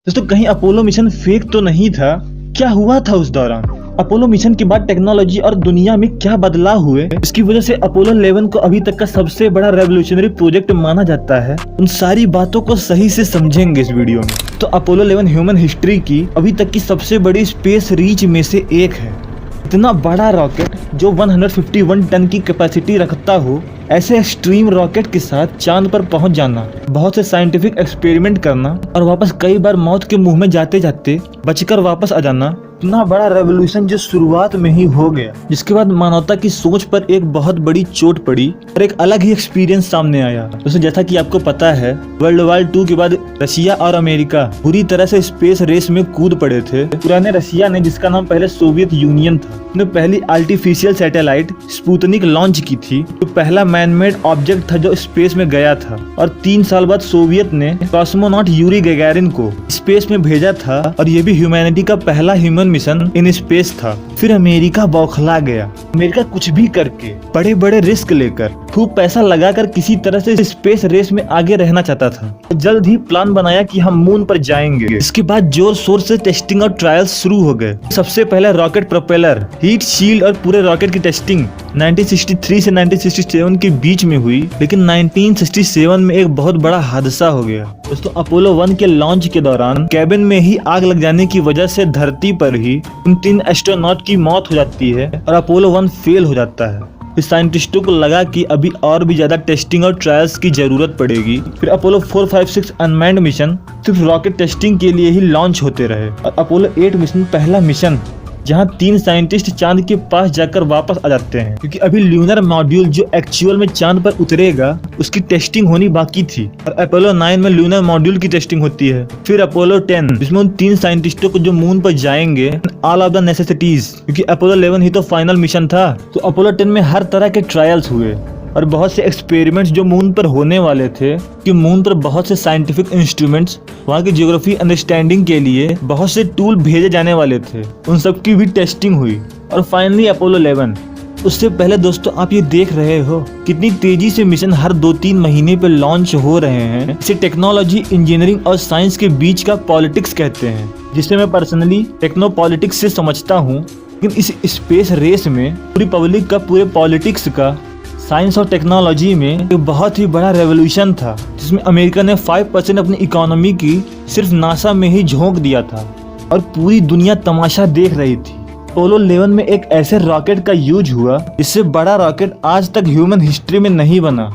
दोस्तों कहीं Apollo mission fake तो नहीं था? क्या हुआ था उस दौरान? अपोलो मिशन के बाद टेक्नोलॉजी और दुनिया में क्या बदलाव हुए, इसकी वजह से अपोलो 11 को अभी तक का सबसे बड़ा रेवोल्यूशनरी प्रोजेक्ट माना जाता है। उन सारी बातों को सही से समझेंगे इस वीडियो में। तो अपोलो 11 ह्यूमन हिस्ट्री की अभी तक की सबसे बड़ी स्पेस रीच में से एक है। इतना बड़ा रॉकेट जो 151 टन की कैपेसिटी रखता हो, ऐसे एक्सट्रीम रॉकेट के साथ चांद पर पहुंच जाना, बहुत से साइंटिफिक एक्सपेरिमेंट करना और वापस कई बार मौत के मुंह में जाते जाते बचकर वापस आ जाना, इतना बड़ा रेवोल्यूशन जो शुरुआत में ही हो गया, जिसके बाद मानवता की सोच पर एक बहुत बड़ी चोट पड़ी और एक अलग ही एक्सपीरियंस सामने आया। दोस्तों जैसा कि आपको पता है, वर्ल्ड वॉर 2 के बाद रशिया और अमेरिका पूरी तरह से स्पेस रेस में कूद पड़े थे। पुराने रशिया ने, जिसका नाम पहले सोवियत यूनियन था, ने पहली आर्टिफिशियल सैटेलाइट स्पुतनिक लॉन्च की थी, जो पहला मैनमेड ऑब्जेक्ट था जो स्पेस में गया था। और 3 साल बाद सोवियत ने कॉस्मोनॉट यूरी गैगारिन को स्पेस में भेजा था और ये भी ह्यूमैनिटी का पहला ह्यूमन मिशन इन स्पेस था। फिर अमेरिका बौखला गया। अमेरिका कुछ भी करके, बड़े बड़े रिस्क लेकर, खूब पैसा लगाकर किसी तरह से स्पेस रेस में आगे रहना चाहता था। जल्द ही प्लान बनाया कि हम मून पर जाएंगे। इसके बाद जोर शोर से टेस्टिंग और ट्रायल्स शुरू हो गए। सबसे पहले रॉकेट प्रोपेलर, हीट शील्ड और पूरे रॉकेट की टेस्टिंग 1963 से 1967 के बीच में हुई। लेकिन 1967 में एक बहुत बड़ा हादसा हो गया। दोस्तों अपोलो 1 के लॉन्च के दौरान कैबिन में ही आग लग जाने की वजह से धरती पर ही उन 3 एस्ट्रोनॉट की मौत हो जाती है और अपोलो 1 फेल हो जाता है। फिर साइंटिस्टों को लगा कि अभी और भी ज्यादा टेस्टिंग और ट्रायल्स की जरूरत पड़ेगी। फिर अपोलो 4, 5, 6 अनमैन्ड मिशन सिर्फ रॉकेट टेस्टिंग के लिए ही लॉन्च होते रहे। और अपोलो 8 मिशन पहला मिशन जहां 3 साइंटिस्ट चांद के पास जाकर वापस आ जाते हैं, क्योंकि अभी ल्यूनर मॉड्यूल जो एक्चुअल में चांद पर उतरेगा उसकी टेस्टिंग होनी बाकी थी। और अपोलो 9 में ल्यूनर मॉड्यूल की टेस्टिंग होती है। फिर अपोलो 10 जिसमें उन 3 साइंटिस्टों को जो मून पर जाएंगे, ऑल ऑफ द नेसेसिटीज, क्योंकि अपोलो 11 ही तो फाइनल मिशन था। तो अपोलो 10 में हर तरह के ट्रायल्स हुए और बहुत से एक्सपेरिमेंट्स जो मून पर होने वाले थे, कि मून पर बहुत से साइंटिफिक इंस्ट्रूमेंट्स, वहाँ की ज्योग्राफी अंडरस्टैंडिंग के लिए बहुत से टूल भेजे जाने वाले थे, उन सब की भी टेस्टिंग हुई। और फाइनली अपोलो 11। उससे पहले दोस्तों आप ये देख रहे हो कितनी तेजी से मिशन हर 2-3 महीने पे लॉन्च हो रहे हैं। इसे टेक्नोलॉजी, इंजीनियरिंग और साइंस के बीच का पॉलिटिक्स कहते हैं, जिसे मैं पर्सनली टेक्नो पॉलिटिक्स से समझता हूँ। लेकिन इस स्पेस रेस में पूरी पब्लिक का, पूरे पॉलिटिक्स का, साइंस और टेक्नोलॉजी में एक बहुत ही बड़ा रेवोल्यूशन था, जिसमें अमेरिका ने 5% अपनी इकोनॉमी की सिर्फ नासा में ही झोंक दिया था और पूरी दुनिया तमाशा देख रही थी। अपोलो 11 में एक ऐसे रॉकेट का यूज हुआ जिससे बड़ा रॉकेट आज तक ह्यूमन हिस्ट्री में नहीं बना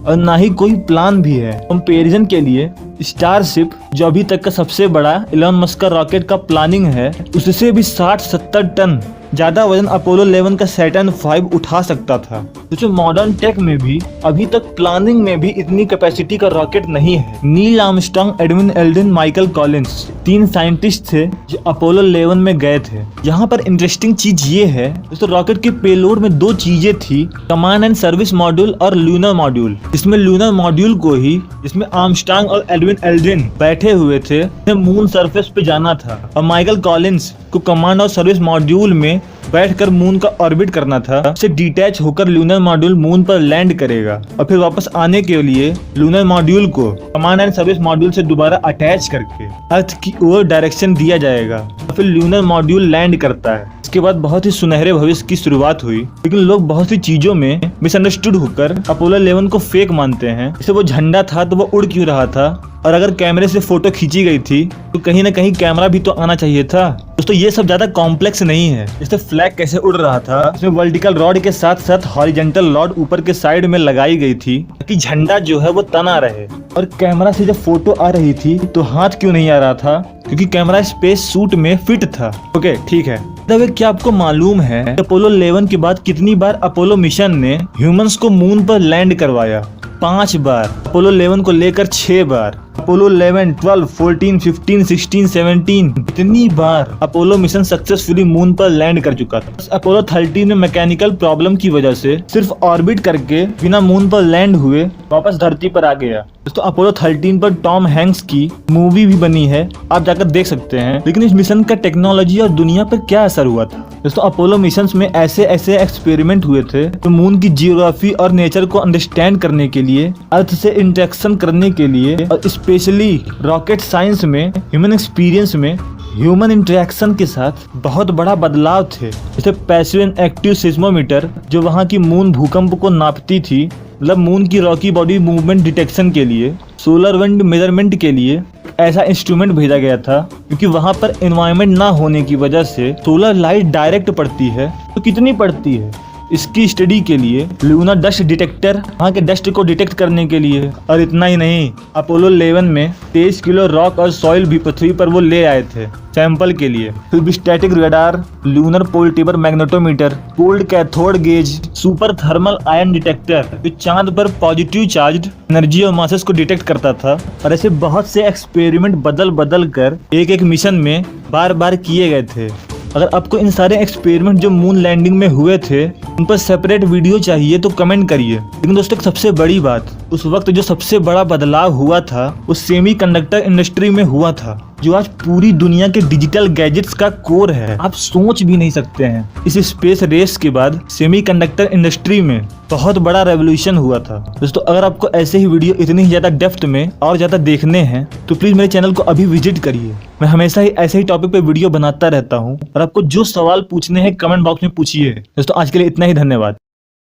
और ना ही कोई प्लान भी है। कंपैरिजन के लिए स्टारशिप जो अभी तक का सबसे बड़ा एलन मस्क का रॉकेट का प्लानिंग है, उससे भी 60-70 टन ज्यादा वजन अपोलो 11 का सैटर्न 5 उठा सकता था। तो जो मॉडर्न टेक में भी अभी तक प्लानिंग में भी इतनी कैपेसिटी का रॉकेट नहीं है। Neil Armstrong, Edwin Aldrin, Michael Collins 3 scientist थे जो अपोलो 11 में गए थे। यहाँ पर इंटरेस्टिंग चीज ये है, तो रॉकेट के पेलोड में 2 चीजें थी, कमांड एंड सर्विस मॉड्यूल और लूनर मॉड्यूल। इसमें लूनर मॉड्यूल को ही, जिसमें आर्मस्ट्रांग और एडविन एल्ड्रिन बैठे हुए थे, मून सरफेस पे जाना था, और माइकल कॉलिंस को कमांड और सर्विस मॉड्यूल में बैठकर मून का ऑर्बिट करना था। उससे डिटैच होकर लूनर मॉड्यूल मून पर लैंड करेगा और फिर वापस आने के लिए लूनर मॉड्यूल को कमांड एंड सर्विस मॉड्यूल से दोबारा अटैच करके अर्थ की ओर डायरेक्शन दिया जाएगा और फिर लूनर मॉड्यूल लैंड करता है। इसके बाद बहुत ही सुनहरे भविष्य की शुरुआत हुई। लेकिन लोग बहुत सी चीजों में मिसअंडरस्टूड होकर अपोलो 11 को फेक मानते हैं। जैसे वो झंडा था तो वो उड़ क्यों रहा था, और अगर कैमरे से फोटो खींची गई थी तो कहीं ना कहीं कैमरा भी तो आना चाहिए था। दोस्तों ये सब ज्यादा कॉम्प्लेक्स नहीं है। जैसे फ्लैग कैसे उड़ रहा था, इसमें वर्टिकल रॉड के साथ साथ हॉरिजॉन्टल रॉड ऊपर के साइड में लगाई गई थी ताकि झंडा जो है वो तना रहे। और कैमरा से जब फोटो आ रही थी तो हाथ क्यों नहीं आ रहा था, क्योंकि कैमरा स्पेस सूट में फिट था। ओके ठीक है। तब क्या आपको मालूम है अपोलो 11 के बाद कितनी बार अपोलो मिशन ने ह्यूमंस को मून पर लैंड करवाया? 5 बार। अपोलो 11 को लेकर 6 बार। अपोलो 11, 12, 14, 15, 16, 17 इतनी बार अपोलो मिशन सक्सेसफुली मून पर लैंड कर चुका था। अपोलो 13 में मैकेनिकल प्रॉब्लम की वजह से सिर्फ ऑर्बिट करके बिना मून पर लैंड हुए वापस धरती पर आ गया। दोस्तों अपोलो 13 पर टॉम हैंक्स की मूवी भी बनी है, आप जाकर देख सकते हैं। लेकिन इस मिशन का टेक्नोलॉजी और दुनिया पर क्या असर हुआ था? दोस्तों अपोलो मिशंस में ऐसे ऐसे एक्सपेरिमेंट हुए थे तो मून की जियोग्राफी और नेचर को अंडरस्टैंड करने के लिए, अर्थ से इंटरेक्शन करने के लिए और स्पेशली रॉकेट साइंस में, ह्यूमन एक्सपीरियंस में ह्यूमन इंटरेक्शन के साथ बहुत बड़ा बदलाव थे। जैसे पैसिव एंड एक्टिव सिस्मोमीटर जो वहाँ की मून भूकंप को नापती थी, मतलब मून की रॉकी बॉडी मूवमेंट डिटेक्शन के लिए, सोलर विंड मेजरमेंट के लिए ऐसा इंस्ट्रूमेंट भेजा गया था, क्योंकि वहाँ पर एनवायरनमेंट ना होने की वजह से सोलर लाइट डायरेक्ट पड़ती है। तो कितनी पड़ती है इसकी स्टडी के लिए लूना डस्ट डिटेक्टर, वहाँ के डस्ट को डिटेक्ट करने के लिए। और इतना ही नहीं, अपोलो 11 में 23 किलो रॉक और सॉइल भी पृथ्वी पर वो ले आए थे सैंपल के लिए। फिर भी static radar, lunar portable magnetometer, cold cathode gauge, super thermal ion detector जो चांद पर पॉजिटिव चार्ज एनर्जी और मासेस को डिटेक्ट करता था। और ऐसे बहुत से एक्सपेरिमेंट बदल बदल कर एक एक मिशन में बार बार किए गए थे। अगर आपको इन सारे एक्सपेरिमेंट जो मून लैंडिंग में हुए थे उन पर सेपरेट वीडियो चाहिए तो कमेंट करिए। लेकिन दोस्तों सबसे बड़ी बात, उस वक्त जो सबसे बड़ा बदलाव हुआ था वो सेमीकंडक्टर इंडस्ट्री में हुआ था, जो आज पूरी दुनिया के डिजिटल गैजेट्स का कोर है। आप सोच भी नहीं सकते हैं। इस स्पेस रेस के बाद सेमीकंडक्टर इंडस्ट्री में बहुत बड़ा रेवोल्यूशन हुआ था। दोस्तों अगर आपको ऐसे ही वीडियो इतनी ज्यादा डेप्थ में और ज्यादा देखने हैं तो प्लीज मेरे चैनल को अभी विजिट करिए। मैं हमेशा ही ऐसे ही टॉपिक पे वीडियो बनाता रहता हूँ और आपको जो सवाल पूछने हैं कमेंट बॉक्स में पूछिए। दोस्तों आज के लिए इतना ही, धन्यवाद।